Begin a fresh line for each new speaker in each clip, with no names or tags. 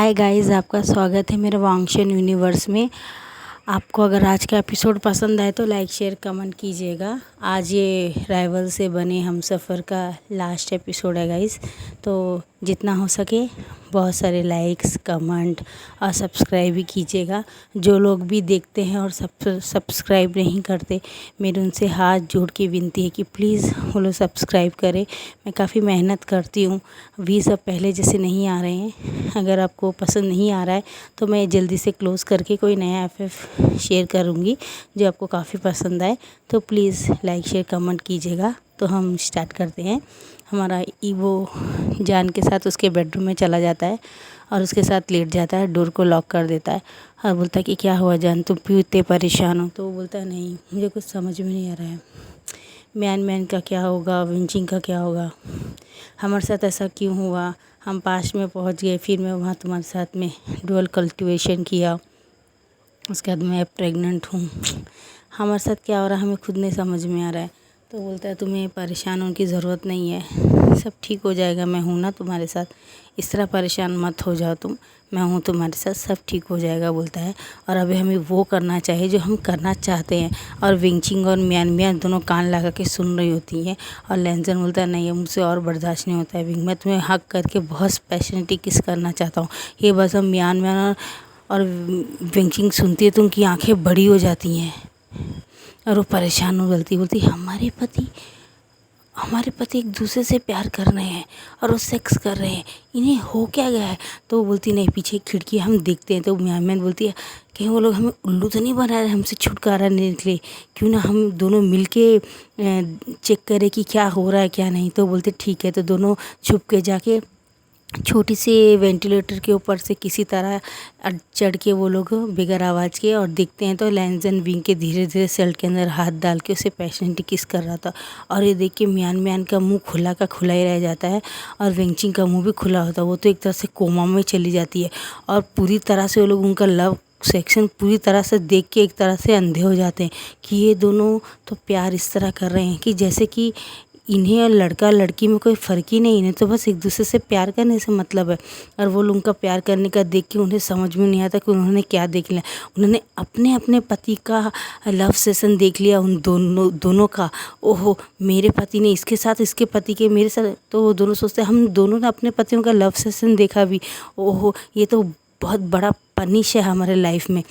Hi guys, आपका स्वागत है मेरे वांगशन यूनिवर्स में। आपको अगर आज का एपिसोड पसंद आए तो लाइक शेयर कमेंट कीजिएगा। आज ये राइवल से बने हम सफ़र का लास्ट एपिसोड है गाइस, तो जितना हो सके बहुत सारे लाइक्स कमेंट और सब्सक्राइब भी कीजिएगा। जो लोग भी देखते हैं और सब्सक्राइब नहीं करते, मेरी उनसे हाथ जोड़ के विनती है कि प्लीज़ वो लोग सब्सक्राइब करें। मैं काफ़ी मेहनत करती हूँ, व्यूज़ सब पहले जैसे नहीं आ रहे हैं। अगर आपको पसंद नहीं आ रहा है तो मैं जल्दी से क्लोज़ करके कोई नया एफ शेयर करूँगी जो आपको काफ़ी पसंद आए। तो प्लीज़ लाइक शेयर कमेंट कीजिएगा। तो हम स्टार्ट करते हैं। हमारा ईवो जान के साथ उसके बेडरूम में चला जाता है और उसके साथ लेट जाता है, डोर को लॉक कर देता है और बोलता है कि क्या हुआ जान, तुम क्यों इतने परेशान हो। तो वो बोलता है नहीं, मुझे कुछ समझ में नहीं आ रहा है। मैन का क्या होगा, विंचिंग का क्या होगा, हमारे साथ ऐसा क्यों हुआ। हम पास्ट में पहुंच गए, फिर मैं वहाँ तुम्हारे साथ में डुअल कल्टिवेशन किया, उसके बाद मैं प्रेग्नेंट हूँ। हमारे साथ क्या हो रहा है हमें खुद नहीं समझ में आ रहा है। तो बोलता है तुम्हें परेशान होने की ज़रूरत नहीं है, सब ठीक हो जाएगा, मैं हूँ ना तुम्हारे साथ, इस तरह परेशान मत हो जाओ तुम, मैं हूँ तुम्हारे साथ, सब ठीक हो जाएगा बोलता है। और अभी हमें वो करना चाहिए जो हम करना चाहते हैं। और विंचिंग और मियान दोनों कान लगा के सुन रही होती हैं। और लेंजन बोलता है नहीं, मुझसे और बर्दाश्त नहीं होता है विंग, मैं तुम्हें हक करके बहुत पैशनेटली किस करना चाहता हूँ। ये बस हम मियान और विंचिंग सुनती है तो उनकी आंखें बड़ी हो जाती हैं और वो परेशान हो बोलती हमारे पति एक दूसरे से प्यार कर रहे हैं और वो सेक्स कर रहे हैं, इन्हें हो क्या गया है। तो वो बोलती नहीं, पीछे खिड़की हम देखते हैं। तो मैन बोलती है कहीं वो लोग हमें उल्लू तो नहीं बना रहे, हमसे छुटकारा नहीं निकले, क्यों ना हम दोनों मिलके चेक करें कि क्या हो रहा है क्या नहीं। तो बोलते ठीक है। तो दोनों छुप के जाके छोटी सी वेंटिलेटर के ऊपर से किसी तरह चढ़ के वो लोग बगैर आवाज़ के और देखते हैं तो लेंजन विंग के धीरे धीरे शर्ट के अंदर हाथ डाल के उसे पैशनेटली किस कर रहा था। और ये देख के मियान का मुंह खुला का खुला ही रह जाता है और विंचिंग का मुंह भी खुला होता है। वो तो एक तरह से कोमा में चली जाती है और पूरी तरह से वो लोग उनका लव सेक्शन पूरी तरह से देख के एक तरह से अंधे हो जाते हैं कि ये दोनों तो प्यार इस तरह कर रहे हैं कि जैसे कि इन्हें और लड़का लड़की में कोई फ़र्क ही नहीं, इन्हें तो बस एक दूसरे से प्यार करने से मतलब है। और वो लोग उनका प्यार करने का देख के उन्हें समझ में नहीं आता कि उन्होंने क्या देख लिया। उन्होंने अपने अपने पति का लव सेशन देख लिया, उन दोनों का। ओहो, मेरे पति ने इसके साथ, इसके पति के मेरे साथ। तो वो दोनों सोचते हम दोनों ने अपने पतियों का लव सेशन देखा भी। ओहो, ये तो बहुत बड़ा पनिश है हमारे लाइफ में।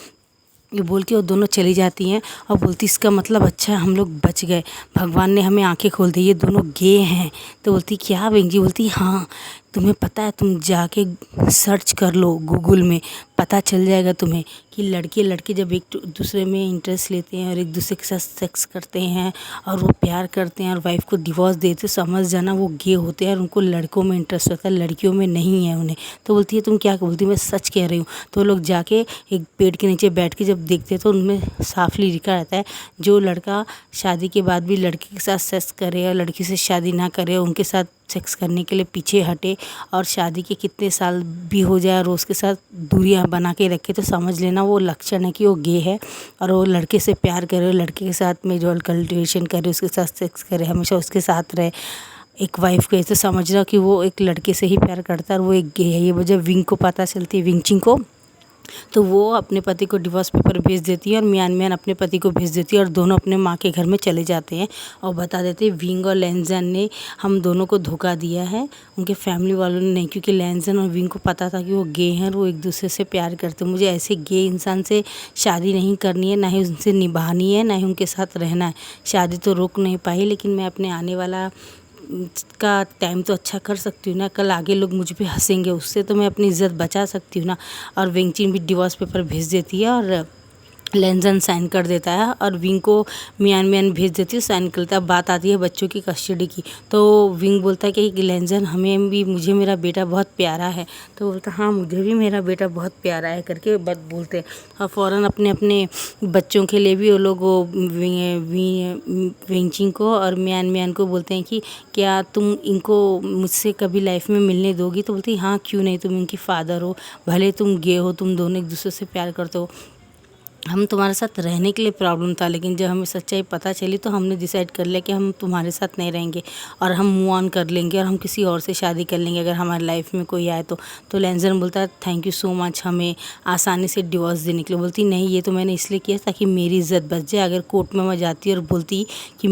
ये बोल के वो दोनों चली जाती हैं और बोलती इसका मतलब अच्छा है हम लोग बच गए, भगवान ने हमें आंखें खोल दी, ये दोनों गे हैं। तो बोलती क्या बेंजी, बोलती हाँ तुम्हें पता है, तुम जाके सर्च कर लो गूगल में, पता चल जाएगा तुम्हें कि लड़के लड़के जब एक दूसरे में इंटरेस्ट लेते हैं और एक दूसरे के साथ सेक्स करते हैं और वो प्यार करते हैं और वाइफ को डिवोर्स देते, समझ जाना वो गे होते हैं और उनको लड़कों में इंटरेस्ट होता है, लड़कियों में नहीं है उन्हें। तो बोलती है तुम क्या बोलती, मैं सच कह रही हूँ। तो लोग जाके एक पेड़ के नीचे बैठ के जब देखते हैं तो उनमें साफली लिखा रहता है जो लड़का शादी के बाद भी लड़की के साथ सेक्स करे और लड़की से शादी ना करे, उनके साथ सेक्स करने के लिए पीछे हटे और शादी के कितने साल भी हो जाए और उसके साथ दूरियां बना के रखे, तो समझ लेना वो लक्षण है कि वो गे है। और वो लड़के से प्यार करे, लड़के के साथ में जो कल्टिवेशन करे, उसके साथ सेक्स करे, हमेशा उसके साथ रहे एक वाइफ को, ऐसे समझना कि वो एक लड़के से ही प्यार करता है और वो एक गे है। ये वजह विंग को पता चलती है, विंचिंग को। तो वो अपने पति को डिवोर्स पेपर भेज देती है और मियान अपने पति को भेज देती है और दोनों अपने माँ के घर में चले जाते हैं और बता देते हैं विंग और लेंजन ने हम दोनों को धोखा दिया है, उनके फैमिली वालों ने नहीं। क्योंकि लेंजन और विंग को पता था कि वो गे हैं और वो एक दूसरे से प्यार करते हैं। मुझे ऐसे गे इंसान से शादी नहीं करनी है, ना ही उनसे निभानी है, ना ही उनके साथ रहना है। शादी तो रोक नहीं पाई, लेकिन मैं अपने आने वाला का टाइम तो अच्छा कर सकती हूँ ना, कल आगे लोग मुझ पे हंसेंगे, उससे तो मैं अपनी इज़्ज़त बचा सकती हूँ ना। और विंचिन भी डिवोर्स पेपर भेज देती है और लेंजन साइन कर देता है और विंग को मियान भेज देती है, साइन करता है। बात आती है बच्चों की कस्टडी की, तो विंग बोलता है कि लेंजन हमें भी, मुझे मेरा बेटा बहुत प्यारा है। तो बोलता है हाँ मुझे भी मेरा बेटा बहुत प्यारा है करके बात बोलते हैं। और फ़ौरन अपने अपने बच्चों के लिए भी वो लोग विंचिंग को और मियान को बोलते हैं कि क्या तुम इनको मुझसे कभी लाइफ में मिलने दोगी। तो बोलती हाँ क्यों नहीं, तुम इनकी फ़ादर हो, भले तुम गे हो, तुम दोनों एक दूसरे से प्यार करते हो। हम तुम्हारे साथ रहने के लिए प्रॉब्लम था, लेकिन जब हमें सच्चाई पता चली तो हमने डिसाइड कर लिया कि हम तुम्हारे साथ नहीं रहेंगे और हम मूव ऑन कर लेंगे और हम किसी और से शादी कर लेंगे अगर हमारी लाइफ में कोई आए तो लेंजन बोलता है थैंक यू सो मच हमें आसानी से डिवोर्स देने के लिए। बोलती नहीं, ये तो मैंने इसलिए किया ताकि मेरी इज़्ज़त बच जाए। अगर कोर्ट में मैं जाती और बोलती कि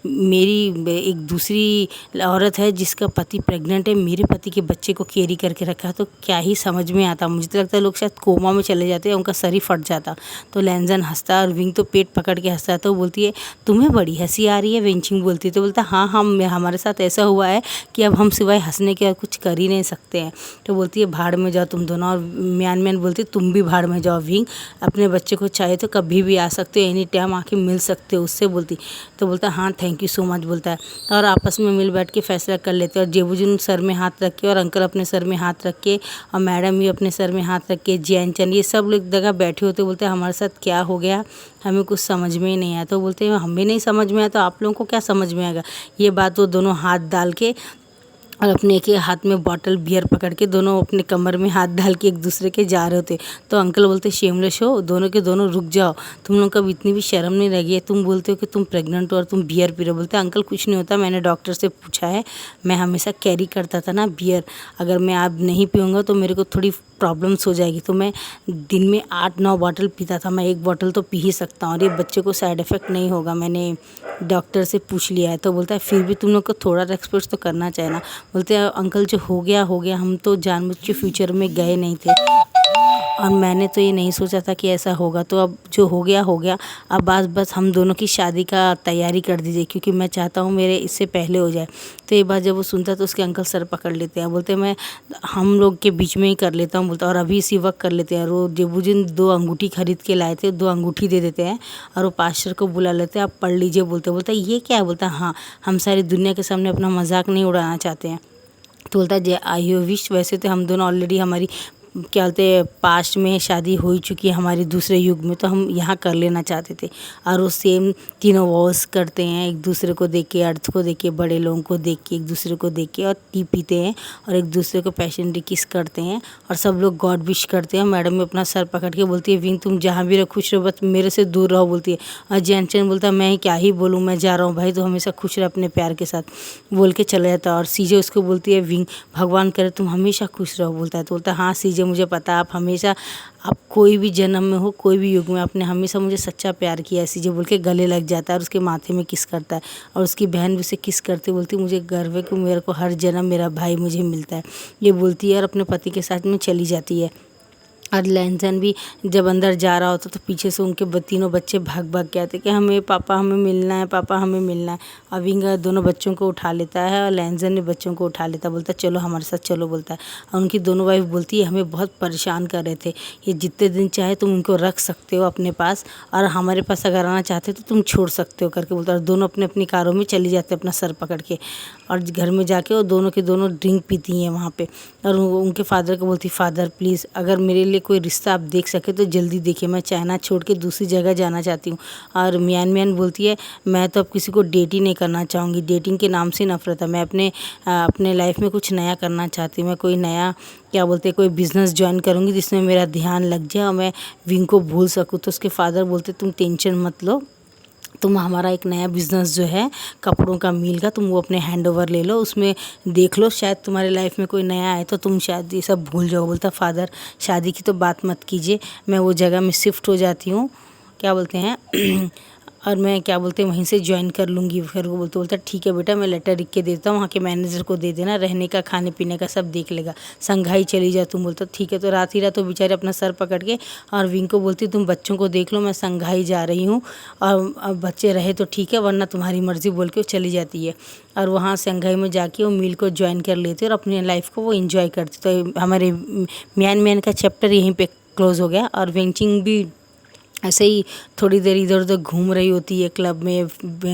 मेरी एक दूसरी औरत है जिसका पति प्रेग्नेंट है, मेरे पति के बच्चे को कैरी करके रखा है, तो क्या ही समझ में आता। मुझे तो लगता है लोग शायद कोमा में चले जाते हैं, उनका सर ही फट जाता। तो लेंजन हंसता और विंग तो पेट पकड़ के हंसता है। तो बोलती है तुम्हें बड़ी हंसी आ रही है, वेंचिंग बोलती है। तो बोलता हाँ हम हमारे साथ ऐसा हुआ है कि अब हम सिवाय हंसने के और कुछ कर ही नहीं सकते हैं। तो बोलती है भाड़ में जाओ तुम दोनों। और म्यान म्यान बोलती है तुम भी भाड़ में जाओ विंग, अपने बच्चे को चाहे तो कभी भी आ सकते हो, एनी टाइम आके मिल सकते हो उससे बोलती। तो बोलता हाँ थैंक यू सो मच बोलता है। और आपस में मिल बैठ के फैसला कर लेते हैं। और जेबूजुन सर में हाथ रख के और अंकल अपने सर में हाथ रख के और मैडम भी अपने सर में हाथ रख के, जैन चंद ये सब लोग जगह बैठे होते। बोलते हमारे साथ क्या हो गया, हमें कुछ समझ में ही नहीं आया। तो बोलते हैं हमें नहीं समझ में आया तो आप लोगों को क्या समझ में आएगा। ये बात वो दोनों हाथ डाल के और अपने एक हाथ में बॉटल बियर पकड़ के दोनों अपने कमर में हाथ डाल के एक दूसरे के जा रहे होते। तो अंकल बोलते शेमलेस हो दोनों के दोनों, रुक जाओ, तुम लोग को अब इतनी भी शर्म नहीं लगी है, तुम बोलते हो कि तुम प्रेग्नेंट हो और तुम बियर पी रहे हो। बोलते अंकल कुछ नहीं होता, मैंने डॉक्टर से पूछा है, मैं हमेशा कैरी करता था ना बियर, अगर मैं अब नहीं पीऊँगा तो मेरे को थोड़ी प्रॉब्लम्स हो जाएगी। तो मैं दिन में 8-9 बॉटल पीता था, मैं एक बॉटल तो पी ही सकता हूँ और ये बच्चे को साइड इफ़ेक्ट नहीं होगा, मैंने डॉक्टर से पूछ लिया है। तो बोलता है फिर भी तुम लोग को थोड़ा रेस्पेक्ट तो करना चाहिए ना। बोलते हैं अंकल जो हो गया हो गया, हम तो जानबूझ के फ्यूचर में गए नहीं थे और मैंने तो ये नहीं सोचा था कि ऐसा होगा। तो अब जो हो गया हो गया, अब बस हम दोनों की शादी का तैयारी कर दीजिए क्योंकि मैं चाहता हूँ मेरे इससे पहले हो जाए। तो ये बात जब वो सुनता है तो उसके अंकल सर पकड़ लेते हैं। बोलते हैं मैं हम लोग के बीच में ही कर लेता हूँ बोलता, और अभी इसी वक्त कर लेते हैं। और वो जेबूजिन 2 अंगूठी खरीद के लाए थे, 2 अंगूठी दे देते हैं और वो पास्टर को बुला लेते हैं, आप पढ़ लीजिए बोलते। बोलता है ये क्या है। बोलता हाँ हम सारी दुनिया के सामने अपना मजाक नहीं उड़ाना चाहते हैं। तो बोलता है आई विश, वैसे तो हम दोनों ऑलरेडी हमारी क्या बोलते हैं पास्ट में शादी हो ही चुकी है हमारी दूसरे युग में, तो हम यहाँ कर लेना चाहते थे। और वो सेम तीनों वॉर्स करते हैं, एक दूसरे को देख के, अर्थ को देख के, बड़े लोगों को देख के, एक दूसरे को देख के और टी पीते हैं और एक दूसरे को पैशनेटली किस करते हैं और सब लोग गॉड विश करते हैं। मैडम में अपना सर पकड़ के बोलती है विंग तुम जहाँ भी रहो खुश रहो, बस मेरे से दूर रहो बोलती है। और जैनचंद बोलता है मैं क्या ही बोलूँ, मैं जा रहा हूँ भाई, तो हमेशा खुश रहे अपने प्यार के साथ बोल के चला जाता है। और सीजे उसको बोलती है विंग भगवान करे तुम हमेशा खुश रहो बोलता है। तो बोलता है हाँ सीजे मुझे पता है, आप हमेशा, आप कोई भी जन्म में हो कोई भी युग में आपने हमेशा मुझे सच्चा प्यार किया है सीजे बोल के गले लग जाता है और उसके माथे में किस करता है। और उसकी बहन भी उसे किस करती बोलती मुझे गर्व है कि मेरे को हर जन्म मेरा भाई मुझे मिलता है, ये बोलती है और अपने पति के साथ में चली जाती है। और लेंसन भी जब अंदर जा रहा होता तो पीछे से उनके तीनों बच्चे भाग भाग के आते कि हमें पापा हमें मिलना है, पापा हमें मिलना है। और विंग दोनों बच्चों को उठा लेता है और लेंसन भी बच्चों को उठा लेता, बोलता है चलो हमारे साथ चलो बोलता है। और उनकी दोनों वाइफ बोलती है हमें बहुत परेशान कर रहे थे, ये जितने दिन चाहे तुम उनको रख सकते हो अपने पास और हमारे पास अगर आना चाहते तो तुम छोड़ सकते हो करके बोलता है। और दोनों अपने अपनी कारों में चली जाते अपना सर पकड़ के और घर में जाके वो दोनों के दोनों ड्रिंक पीती हैं वहाँ पे। और उनके फादर को बोलती फादर प्लीज़ अगर मेरे लिए कोई रिश्ता आप देख सके तो जल्दी देखिए, मैं चाइना छोड़ के दूसरी जगह जाना चाहती हूँ। और म्यान म्यान बोलती है मैं तो अब किसी को डेट ही नहीं करना चाहूँगी, डेटिंग के नाम से नफरत है, मैं अपने लाइफ में कुछ नया करना चाहती हूँ, मैं कोई नया क्या बोलते हैं कोई बिज़नेस ज्वाइन करूँगी जिसमें मेरा ध्यान लग जाए और मैं विंग को भूल सकूँ। तो उसके फादर बोलते तुम टेंशन मत लो, तुम हमारा एक नया बिज़नेस जो है कपड़ों का मिल का तुम वो अपने हैंड ओवर ले लो, उसमें देख लो शायद तुम्हारे लाइफ में कोई नया आए तो तुम शायद ये सब भूल जाओ। बोलता फादर शादी की तो बात मत कीजिए, मैं वो जगह में शिफ्ट हो जाती हूँ क्या बोलते हैं और मैं क्या बोलते हैं वहीं से ज्वाइन कर लूँगी। फिर वो बोलता ठीक है बेटा मैं लेटर लिख के देता हूँ, वहाँ के मैनेजर को दे देना, रहने का खाने पीने का सब देख लेगा, संघाई चली जा तुम। बोलता ठीक है। तो रात ही रात तो बेचारे अपना सर पकड़ के और विंग को बोलती तुम बच्चों को देख लो, मैं संघाई जा रही हूँ और अब बच्चे रहे तो ठीक है वरना तुम्हारी मर्ज़ी बोल के वो चली जाती है। और वहाँ संघाई में जाके वो मील को ज्वाइन कर लेते और अपनी लाइफ को वो इन्जॉय करती। तो हमारे म्यान म्यान का चैप्टर यहीं पर क्लोज़ हो गया। और वेंचिंग भी ऐसे ही थोड़ी देर इधर उधर घूम रही होती है क्लब में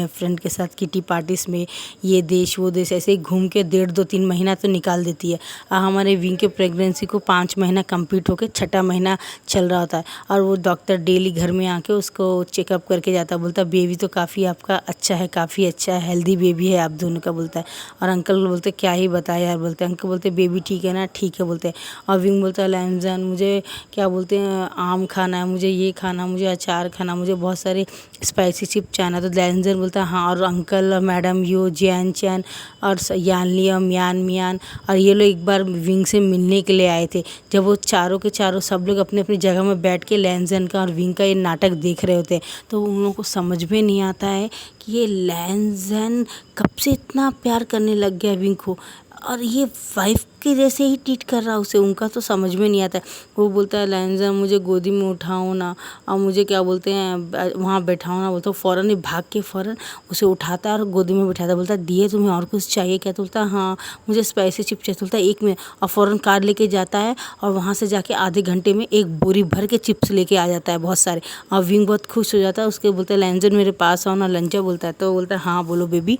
फ्रेंड के साथ, किटी पार्टीज में, ये देश वो देश, ऐसे ही घूम के 1.5-2-3 महीना तो निकाल देती है। हमारे विंग के प्रेगनेंसी को 5 महीना कंप्लीट होकर 6ठा महीना चल रहा होता है और वो डॉक्टर डेली घर में आके उसको चेकअप करके जाता है। बोलता बेबी तो काफ़ी आपका अच्छा है, काफ़ी अच्छा है, हेल्दी बेबी है आप दोनों का बोलता है। और अंकल बोलते क्या ही बताया यार, बोलते अंकल बोलते बेबी ठीक है ना, ठीक है बोलते हैं। और विंग बोलता है लैमजान मुझे क्या बोलते हैं आम खाना है, मुझे ये खाना, मुझे मुझे अचार खाना, मुझे बहुत सारे स्पाइसी चिप चाहना। तो लैंजन बोलता है हाँ, और अंकल और मैडम यो जैन चैन और यान लियम यान मियान और ये लोग एक बार विंग से मिलने के लिए आए थे। जब वो चारों के चारों सब लोग अपनी अपनी जगह में बैठ के लैंजन का और विंग का ये नाटक देख रहे होते हैं, तो उन लोगों को समझ में नहीं आता है कि ये लैंजन कब से इतना प्यार करने लग गया विंग को, और ये वाइफ के जैसे ही ट्रीट कर रहा उसे। उनका तो समझ में नहीं आता है। वो बोलता है लैंजन मुझे गोदी में उठाओ ना, और मुझे क्या बोलते हैं वहाँ बैठाओ ना। बोलता है फ़ौरन ही भाग के फ़ौरन उसे उठाता है और गोदी में बिठाता है। बोलता है दिए तुम्हें और कुछ चाहिए क्या? तो बोलता है हाँ मुझे स्पाइसी चिप चाहिए। तो बोलता है एक मिनट, और फ़ौरन कार लेके जाता है और वहाँ से जाके आधे घंटे में एक बोरी भर के चिप्स लेके आ जाता है बहुत सारे। और विंग बहुत खुश हो जाता है। उसके बोलता है लैंजन मेरे पास आओ ना। लंचा बोलता है, तो बोलता है हाँ बोलो बेबी।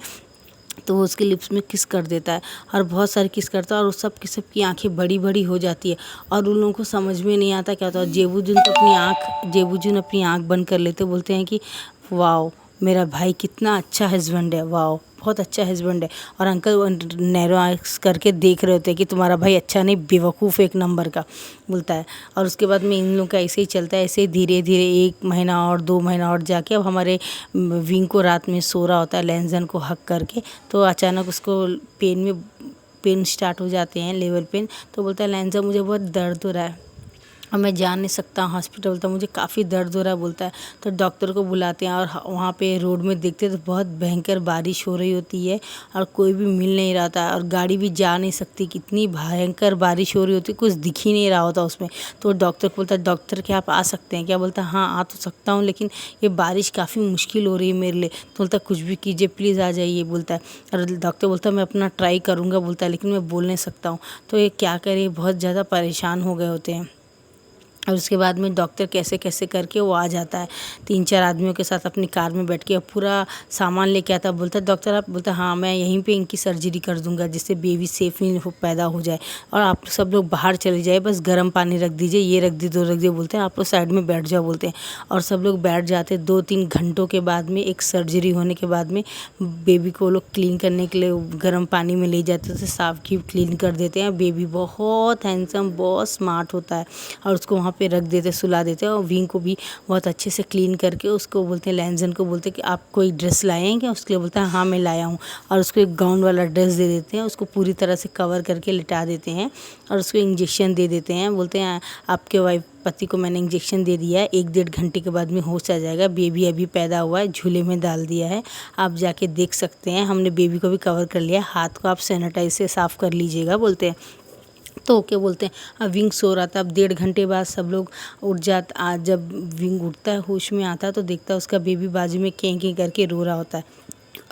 तो वो उसके लिप्स में किस कर देता है और बहुत सारे किस करता है, और उस सब की सबकी आंखें बड़ी बड़ी हो जाती है। और उन लोगों को समझ में नहीं आता क्या होता है। जेबूजुन अपनी आंख बंद कर लेते, बोलते हैं कि वाओ मेरा भाई कितना अच्छा हस्बैंड है, वाओ बहुत अच्छा हस्बैंड है। और अंकल नैरो आइज करके देख रहे होते हैं कि तुम्हारा भाई अच्छा नहीं, बेवकूफ़ एक नंबर का, बोलता है। और उसके बाद में इन लोगों का ऐसे ही चलता है, ऐसे धीरे धीरे 1 महीना और 2 महीना और जाके अब हमारे विंग को रात में सो रहा होता है लैंजन को हक करके, तो अचानक उसको पेन स्टार्ट हो जाते हैं, लेवल पेन। तो बोलता है लैंजन मुझे बहुत दर्द हो रहा है और मैं जा नहीं सकता हॉस्पिटल। बोलता मुझे काफ़ी दर्द हो रहा है, बोलता है। तो डॉक्टर को बुलाते हैं और वहाँ पे रोड में देखते तो बहुत भयंकर बारिश हो रही होती है और कोई भी मिल नहीं रहा था और गाड़ी भी जा नहीं सकती, कितनी भयंकर बारिश हो रही होती, कुछ दिख ही नहीं रहा होता उसमें। तो डॉक्टर को बोलता है डॉक्टर क्या आप आ सकते हैं क्या? बोलता है हाँ आ तो सकता हूँ, लेकिन ये बारिश काफ़ी मुश्किल हो रही है मेरे लिए। तो बोलता है कुछ भी कीजिए प्लीज़ आ जाइए, बोलता है। और डॉक्टर बोलता है मैं अपना ट्राई करूँगा, बोलता है, लेकिन मैं बोल नहीं सकता हूँ। तो ये क्या करे, बहुत ज़्यादा परेशान हो गए होते हैं। और उसके बाद में डॉक्टर कैसे कैसे करके वो आ जाता है 3-4 आदमियों के साथ अपनी कार में बैठ के, और पूरा सामान लेके आता है। बोलता है डॉक्टर आप, बोलता है हाँ मैं यहीं पे इनकी सर्जरी कर दूंगा जिससे बेबी सेफली पैदा हो जाए, और आप सब लोग बाहर चले जाए, बस गर्म पानी रख दीजिए, ये रख दीजिए, रख दीजिए, बोलते हैं आप लोग साइड में बैठ जाओ, बोलते हैं। और सब लोग बैठ जाते हैं। 2-3 घंटों के बाद में, एक सर्जरी होने के बाद में, बेबी को लोग क्लीन करने के लिए गर्म पानी में ले जाते थे, साफ की क्लीन कर देते हैं। बेबी बहुत हैंडसम, बहुत स्मार्ट होता है, और उसको वहाँ पे रख देते, सुला देते हैं। और विंग को भी बहुत अच्छे से क्लीन करके उसको बोलते हैं, लैंजन को बोलते हैं कि आप कोई ड्रेस लाए हैं क्या? उसके लिए बोलता है हाँ मैं लाया हूँ, और उसको एक गाउन वाला ड्रेस दे देते हैं, उसको पूरी तरह से कवर करके लिटा देते हैं और उसको इंजेक्शन दे देते हैं। बोलते हैं आपके वाइफ पति को मैंने इंजेक्शन दे दिया है, 1-1.5 घंटे के बाद में होश आ जाएगा, बेबी अभी पैदा हुआ है, झूले में डाल दिया है, आप जाके देख सकते हैं, हमने बेबी को भी कवर कर लिया, हाथ को आप सैनिटाइज से साफ़ कर लीजिएगा, बोलते हैं। तो ओके बोलते हैं। अब विंग सो रहा था। अब 1.5 घंटे बाद सब लोग उठ जाता, जब विंग उठता है होश में आता है तो देखता है उसका बेबी बाजू में कें कें करके रो रहा होता है,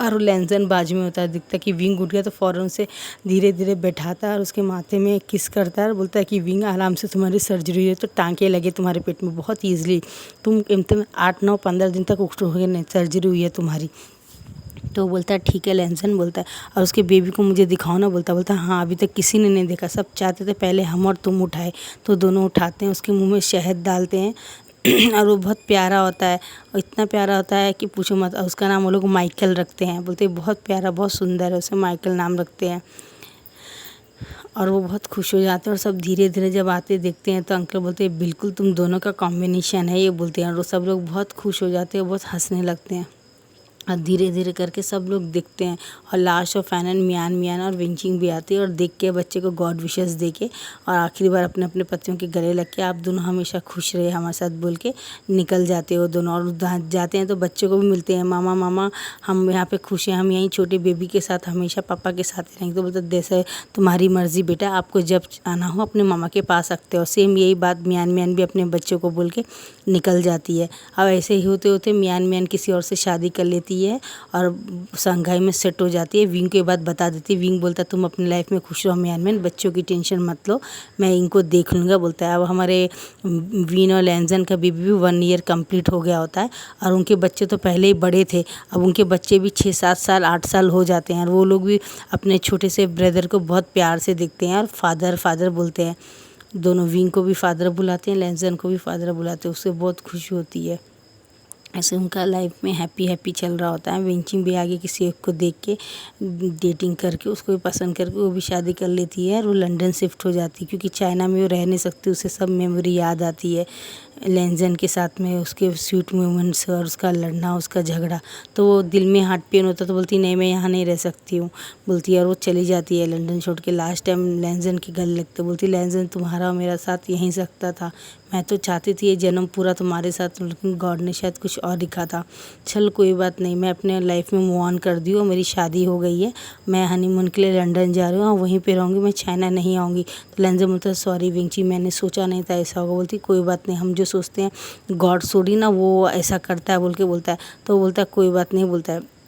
और लैंजन बाजू में होता है। दिखता है कि विंग उठ गया तो फ़ौरन से धीरे धीरे बैठाता है और उसके माथे में किस करता है और बोलता है कि विंग आराम से, तुम्हारी सर्जरी हुई है तो टाँके लगे तुम्हारे पेट में बहुत ईजिली, तुम 8-9-15 दिन तक उठोगे नहीं, सर्जरी हुई है तुम्हारी। तो बोलता है ठीक है लैंजन, बोलता है। और उसके बेबी को मुझे दिखाओ ना, बोलता है हाँ अभी तक किसी ने नहीं देखा, सब चाहते थे पहले हम और तुम उठाए। तो दोनों उठाते हैं, उसके मुंह में शहद डालते हैं और वो बहुत प्यारा होता है, और इतना प्यारा होता है कि पूछो मत। और उसका नाम वो लोग माइकल रखते हैं, बोलते हैं बहुत प्यारा बहुत सुंदर है, उसे माइकल नाम रखते हैं। और वो बहुत खुश हो जाते हैं। और सब धीरे धीरे जब आते देखते हैं तो अंकल बोलते हैं बिल्कुल तुम दोनों का कॉम्बिनेशन है, ये बोलते हैं। और वो सब लोग बहुत खुश हो जाते हैं, बहुत हंसने लगते हैं। और धीरे धीरे करके सब लोग दिखते हैं, और लास्ट और फाइनल मियान मियान और विंचिंग भी आती है, और देख के बच्चे को गॉड विशेस दे के और आखिरी बार अपने अपने पतियों के गले लग के आप दोनों हमेशा खुश रहे हमारे साथ बोल के निकल जाते हो दोनों। और जाते हैं तो बच्चे को भी मिलते हैं, मामा मामा हम यहाँ पे खुश हैं, हम यहीं छोटे बेबी के साथ हमेशा पापा के साथ ही रहेंगे। तो बोलते जैसे तुम्हारी मर्ज़ी बेटा, आपको जब आना हो अपने मामा के पास सकते हो। सेम यही बात मियान मियान भी अपने बच्चों को बोल के निकल जाती है। अब ऐसे ही होते होते मियान मियान किसी और से शादी कर लेती है और संघाई में सेट हो जाती है। विंग को ये बात बता देती है। विंग बोलता है तुम अपनी लाइफ में खुश रहो मियान मियान, बच्चों की टेंशन मत लो, मैं इनको देख लूँगा, बोलता है। अब हमारे विन और लैंजन का बेबी भी 1 ईयर कंप्लीट हो गया होता है, और उनके बच्चे तो पहले ही बड़े थे, अब उनके बच्चे भी 6-7 साल 8 साल हो जाते हैं, और वो लोग भी अपने छोटे से ब्रदर को बहुत प्यार से देखते हैं और फादर फादर बोलते हैं। दोनों विंग को भी फादर बुलाते हैं, लैंजन को भी फादर बुलाते हैं, उससे बहुत खुशी होती है। ऐसे उनका लाइफ में हैप्पी हैप्पी चल रहा होता है। विंचिंग भी आगे किसी एक को देख के डेटिंग करके उसको भी पसंद करके वो भी शादी कर लेती है, और वो लंदन शिफ्ट हो जाती है, क्योंकि चाइना में वो रह नहीं सकती, उसे सब मेमोरी याद आती है लेंजन के साथ में उसके स्वीट मोमेंट्स और उसका लड़ना, उसका झगड़ा, तो वो दिल में हार्ट पेन होता, तो बोलती नहीं मैं यहाँ नहीं रह सकती हूँ, बोलती है। और वो चली जाती है लंदन छोड़ के। लास्ट टाइम लेंजन के गले लगते, बोलती लेंजन तुम्हारा और मेरा साथ यहीं सकता था, मैं तो चाहती थी ये जन्म पूरा तुम्हारे साथ, लेकिन गॉड ने शायद कुछ और लिखा था। चल कोई बात नहीं, मैं अपने लाइफ में मूव ऑन कर दी हूँ, मेरी शादी हो गई है, मैं हनीमून के लिए लंदन जा रही हूँ और वहीं पे रहूँगी, मैं चाइना नहीं आऊँगी। तो लेंजन बोलता है सॉरी विंची, मैंने सोचा नहीं था ऐसा होगा। बोलती कोई बात नहीं, हम जो सोचते हैं गॉड थोड़ी ना वो ऐसा करता है, बोल के बोलता है। तो वो बोलता है कोई बात नहीं, बोलता है।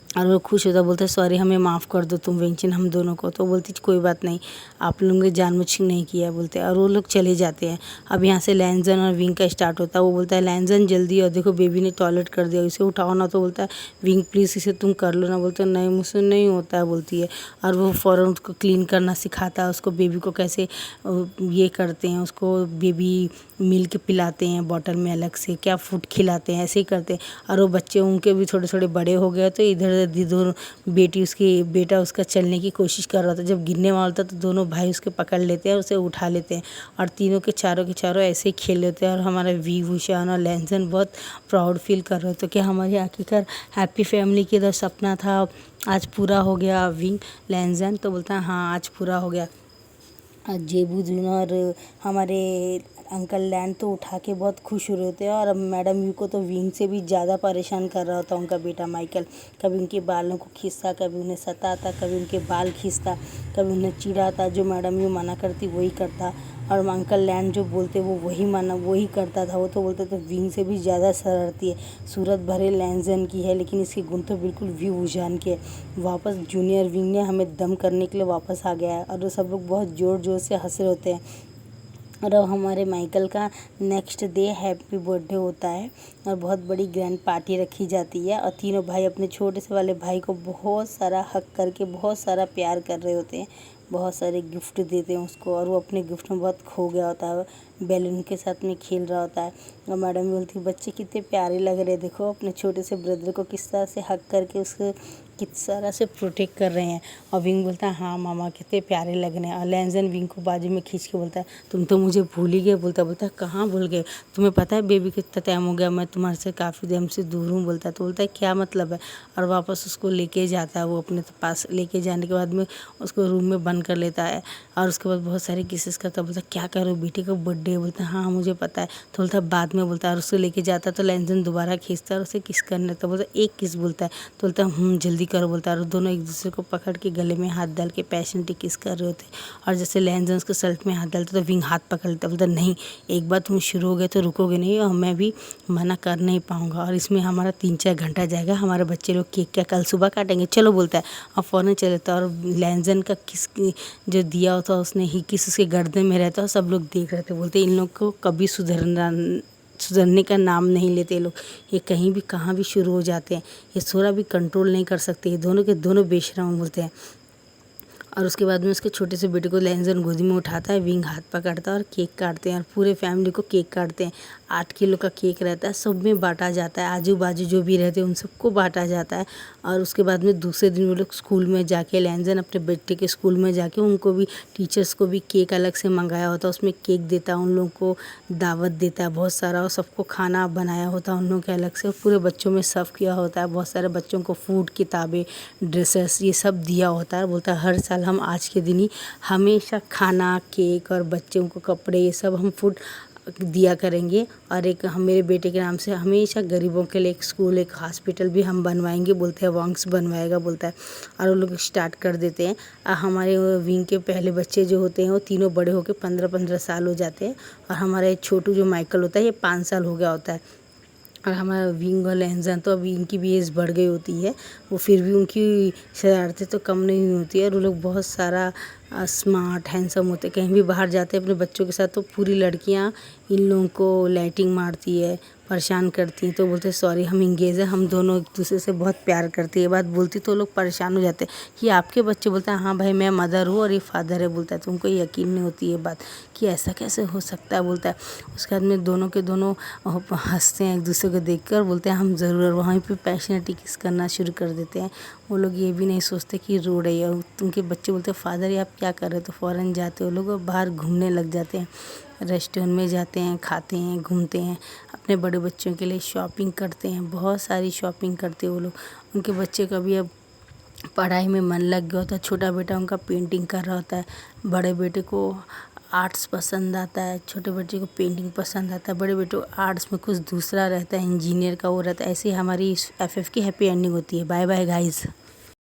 और वो खुश होता, बोलता है सॉरी हमें माफ़ कर दो तुम वेंचिन, हम दोनों को। तो बोलती कोई बात नहीं, आप लोगों ने जानबूझ के नहीं किया, बोलते हैं। और वो लोग चले जाते हैं। अब यहाँ से लैंजन और विंग का स्टार्ट होता है। वो बोलता है लैंजन जल्दी, और देखो बेबी ने टॉयलेट कर दिया, इसे उठाओ ना। तो बोलता है विंग प्लीज़ इसे तुम कर लो ना। बोलता है नहीं मुझसे नहीं होता है, बोलती है। और वो फ़ौरन उसको क्लीन करना सिखाता है, उसको बेबी को कैसे ये करते हैं, उसको बेबी मिल्क पिलाते हैं बॉटल में अलग से, क्या फूड खिलाते हैं, ऐसे ही करते हैं। और वो बच्चे उनके भी थोड़े थोड़े बड़े हो गए, तो इधर दोनों बेटा उसका चलने की कोशिश कर रहा था। जब गिरने वाला था तो दोनों भाई उसके पकड़ लेते हैं और उसे उठा लेते हैं, और तीनों के चारों ऐसे ही खेल लेते हैं। और हमारा वी भूषण और लैंसन बहुत प्राउड फील कर रहे थे कि हमारी आखिरकार हैप्पी फैमिली की जो सपना था आज पूरा हो गया। विंग लैंसन तो बोलता है हाँ आज पूरा हो गया। जेबू जूनर हमारे अंकल लैंड तो उठा के बहुत खुश हो रहे होते हैं। और अब मैडम यू को तो विंग से भी ज़्यादा परेशान कर रहा होता उनका बेटा माइकल। कभी उनके बालों को खींचता, कभी उन्हें सताता, कभी उनके बाल खींचता, कभी उन्हें चिढ़ाता। जो मैडम यू मना करती वही करता, और अंकल लैंड जो बोलते वो वही करता था। वो तो बोलते तो विंग से भी ज़्यादा शरारती है। सूरत भरे लैंजन की है, लेकिन इसके गुण तो बिल्कुल वी वुजान के। वापस जूनियर विंग ने हमें दम करने के लिए वापस आ गया है, और वो सब लोग बहुत ज़ोर ज़ोर से हंस रहे होते हैं। और अब हमारे माइकल का नेक्स्ट डे हैप्पी बर्थडे होता है, और बहुत बड़ी ग्रैंड पार्टी रखी जाती है। और तीनों भाई अपने छोटे से वाले भाई को बहुत सारा हक करके बहुत सारा प्यार कर रहे होते हैं, बहुत सारे गिफ्ट देते हैं उसको। और वो अपने गिफ्ट में बहुत खो गया होता है, बैलून के साथ में खेल रहा होता है। और मैडम बोलती बच्चे कितने प्यारे लग रहे हैं, देखो अपने छोटे से ब्रदर को किस तरह से हक करके उसको किस तरह से प्रोटेक्ट कर रहे हैं। और विंग बोलता है हाँ मामा कितने प्यारे लग रहे हैं। और लैंजन विंग को बाजू में खींच के बोलता है तुम तो मुझे भूल ही गए। बोलता है कहाँ भूल गए, तुम्हें पता है बेबी कितना टाइम हो गया, मैं तुम्हारे से काफ़ी टाइम से दूर हूँ। बोलता है तो बोलता है क्या मतलब है। और वापस उसको लेके जाता है, वो अपने पास लेके जाने के बाद में उसको रूम में बंद कर लेता है। और उसके बाद बहुत सारे किसेस करता है। बोलता है क्या करो बेटे का बर्थडे है। बोलता है हाँ मुझे पता है। तो बोलता है बाद में। बोलता है और उसको लेके जाता है, तो लैंजन दोबारा खींचता है और उसे किस करने लगता है। बोलता है एक किस, बोलता है। तो बोलता है जल्दी करो, बोलता है। और दोनों एक दूसरे को पकड़ के गले में हाथ डाल के पैशनेटली किस कर रहे होते। और जैसे लैंजन उसको शर्ट में हाथ डालता तो विंग हाथ पकड़ लेता। बोलता नहीं एक बार तुम शुरू हो गए तो रुकोगे नहीं, और मैं भी मना कर नहीं पाऊँगा, और इसमें हमारा 3-4 घंटा जाएगा, हमारे बच्चे लोग केक क्या कल सुबह काटेंगे, चलो, बोलता है। और फ़ौरन चले जाता है। और लैंजन का किस जो दिया होता उसने ही किस उसके गर्दन में रहता है, सब लोग देख रहे थे। बोलते इन लोग को कभी सुधरने का नाम नहीं लेते ये लोग, ये कहीं भी कहाँ भी शुरू हो जाते हैं, ये थोड़ा भी कंट्रोल नहीं कर सकते, ये दोनों के दोनों बेशरम बोलते हैं। और उसके बाद में उसके छोटे से बेटे को लैंजन गोदी में उठाता है, विंग हाथ पकड़ता है और केक काटते हैं, और पूरे फैमिली को केक काटते हैं। 8 किलो का केक रहता है, सब में बांटा जाता है, आजू बाजू जो भी रहते हैं उन सबको बांटा जाता है। और उसके बाद में दूसरे दिन वो लोग स्कूल में जाके, लैंजन अपने बेटे के स्कूल में जाके उनको भी टीचर्स को भी केक अलग से मंगाया होता है, उसमें केक देता है, उन लोगों को दावत देता है बहुत सारा, और सबको खाना बनाया होता है उन लोगों के अलग से, पूरे बच्चों में सर्व किया होता है। बहुत सारे बच्चों को फूड, किताबें, ड्रेसेस ये सब दिया होता है। बोलता है हर साल हम आज के दिन ही हमेशा खाना, केक और बच्चों को कपड़े ये सब हम फूड दिया करेंगे। और एक हम मेरे बेटे के नाम से हमेशा गरीबों के लिए एक स्कूल, एक हॉस्पिटल भी हम बनवाएंगे, बोलते हैं। वंश बनवाएगा, बोलता है। और वो लोग स्टार्ट कर देते हैं। हमारे विंग के पहले बच्चे जो होते हैं वो तीनों बड़े होकर 15-15 साल हो जाते हैं, और हमारे छोटू जो माइकल होता है ये 5 साल हो गया होता है। और हमारा विंग और लैंजन तो अभी इनकी भी एज बढ़ गई होती है, वो फिर भी उनकी शरारतें तो कम नहीं होती है, और वो लोग बहुत सारा स्मार्ट हैंडसम होते। कहीं भी बाहर जाते हैं अपने बच्चों के साथ तो पूरी लड़कियां इन लोगों को लाइटिंग मारती है, परेशान करती हैं, तो बोलते हैं सॉरी हम इंगेज हैं, हम दोनों एक दूसरे से बहुत प्यार करते हैं। ये बात बोलती तो लोग परेशान हो जाते हैं कि आपके बच्चे, बोलते हैं हाँ भाई मैं मदर हूँ और ये फादर है। बोलता है तुमको यकीन नहीं होती ये बात कि ऐसा कैसे हो सकता है। बोलता है उसके बाद में दोनों के दोनों हंसते हैं एक दूसरे को देखकर, बोलते हैं हम ज़रूर, और वहीं पे पैशनेटली किस करना शुरू कर देते हैं। वो लोग ये भी नहीं सोचते कि रो रही है। उनके बच्चे बोलते हैं फादर ये आप क्या कर रहे हो, तो फ़ौरन जाते वो लोग और बाहर घूमने लग जाते हैं, रेस्टोरेंट में जाते हैं, खाते हैं, घूमते हैं, अपने बड़े बच्चों के लिए शॉपिंग करते हैं, बहुत सारी शॉपिंग करते हैं वो लोग। उनके बच्चे का भी अब पढ़ाई में मन लग गया होता है। छोटा बेटा उनका पेंटिंग कर रहा होता है, बड़े बेटे को आर्ट्स पसंद आता है, छोटे बच्चे को पेंटिंग पसंद आता है, बड़े बेटे को आर्ट्स में कुछ दूसरा रहता है, इंजीनियर का वो रहता है। ऐसे ही हमारी FF की हैप्पी एंडिंग होती है। Bye bye guys.